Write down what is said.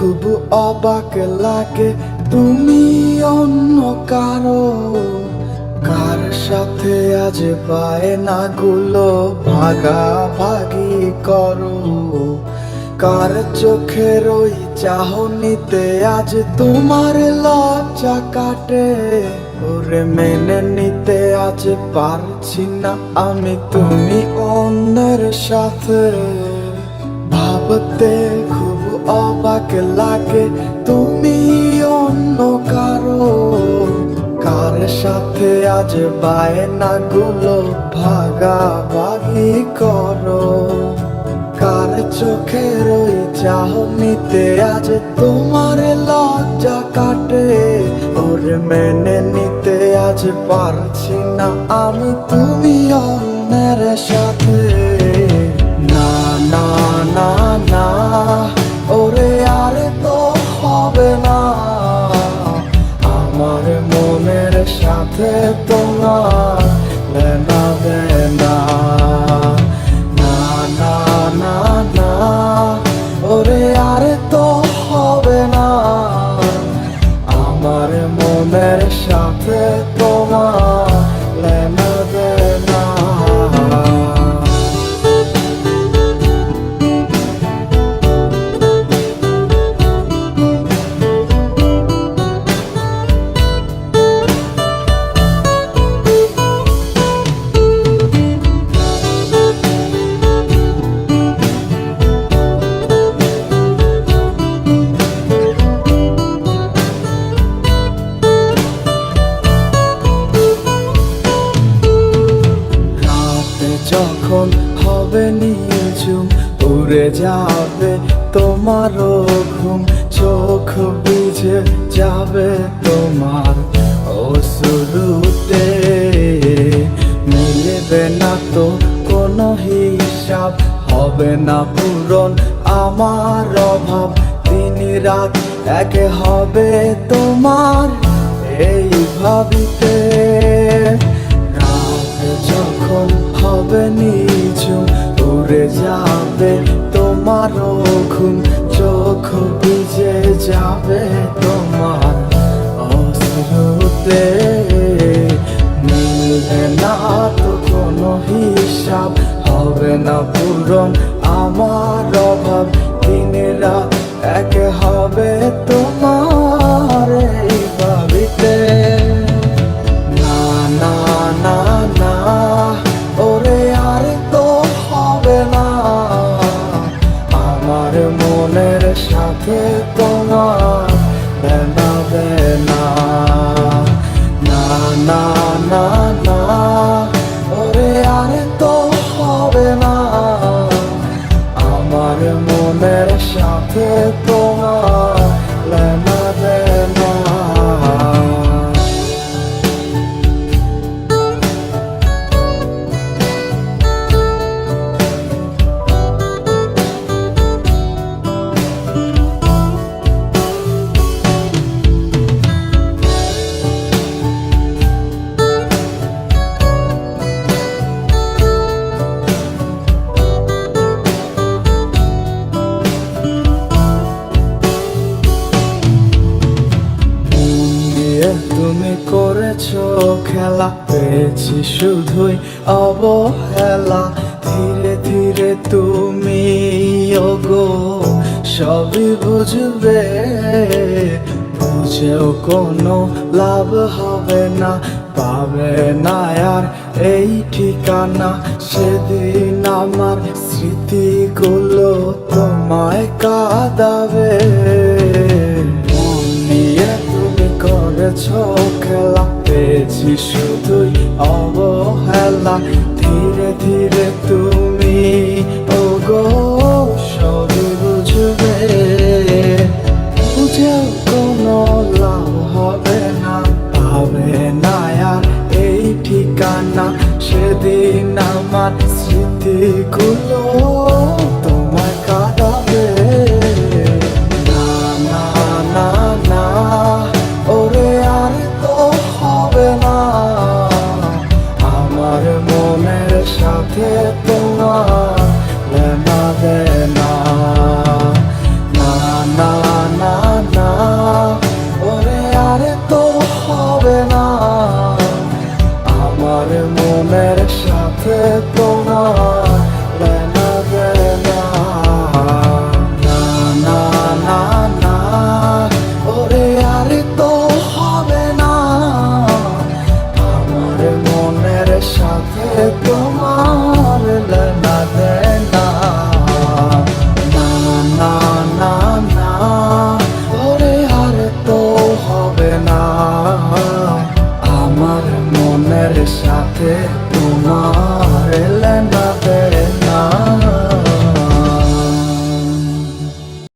খুব অবাক লাগে তুমি অন্য কারো, কার সাথে আজ বায়নাগুলো ভাগাভাগি করো, কার চোখের ওই চাহনিতে আজ তোমার লজ্জা কাটে। ওরে মেনে নিতে আজ পারছি না আমি তুমি অন্যের সাথে, ভাবতে খুব অবাক লাগে তুমি অন্য কারো, কার সাথে আজ বায়নাগুলো ভাগাভাগি করো, কার চোখের ওই চাহনিতে আজ তোমার লজ্জা কাটে। ওরে মেনে নিতে আজ পারছি না আমি তুমি অন্যের সাথে। না না না না, ওরে আর তো হবে না, আমার মনের সাথে তোমার লেনা দেনা। না না না না, ওরে আর তো হবে না, আমার মনের সাথে তোমার লেনা দেনা। যখন হবে নিঝুম উড়ে যাবে তোমারও ঘুম, চোখ বুঝে যাবে তোমার অশ্রুতে, মিলবে না তো কোনো হিসাব, হবে না পূরণ আমার অভাব, দিন রাত এক হবে তোমার এই ভাবিতে। যখন হবে নিঝুম উড়ে যাবে তোমারও ঘুম, চোখ ভিজে যাবে তোমার অশ্রুতে, মিলবে না তো কোনো হিসাব, হবে না পূরণ আমার অভাব, দিন রাত এক হবে তোমার এই ভাবিতে। না না না না, ওরে আর তো হবে না, আমার মনের সাথে তোমার লেনা দেনা। না না না না, ওরে আর তো হবে না, আমার মনের সাথে তোমার লেনা দেনা। তুমি করেছো খেলা, পেয়েছি শুধুই অবহেলা, ধীরে ধীরে তুমি ওগো সবই বুঝবে, বুঝেও কোনো লাভ হবে না, পাবে না আর এই ঠিকানা। সেদিন আমার স্মৃতিগুলো তোমায় কাঁদাবে, করেছো খেলা, পেয়েছি শুধুই অবহেলা, ধীরে ধীরে তুমি ওগো সবই বুঝবে, বুঝেও কোনো লাভ হবে না, পাবে না আর এই ঠিকানা। সেদিন আমার স্মৃতিগুলো তোমায় কাঁদাবে। না না না না, ওরে আর তো হবে না, আমার মনের সাথে তো সাথে তোমার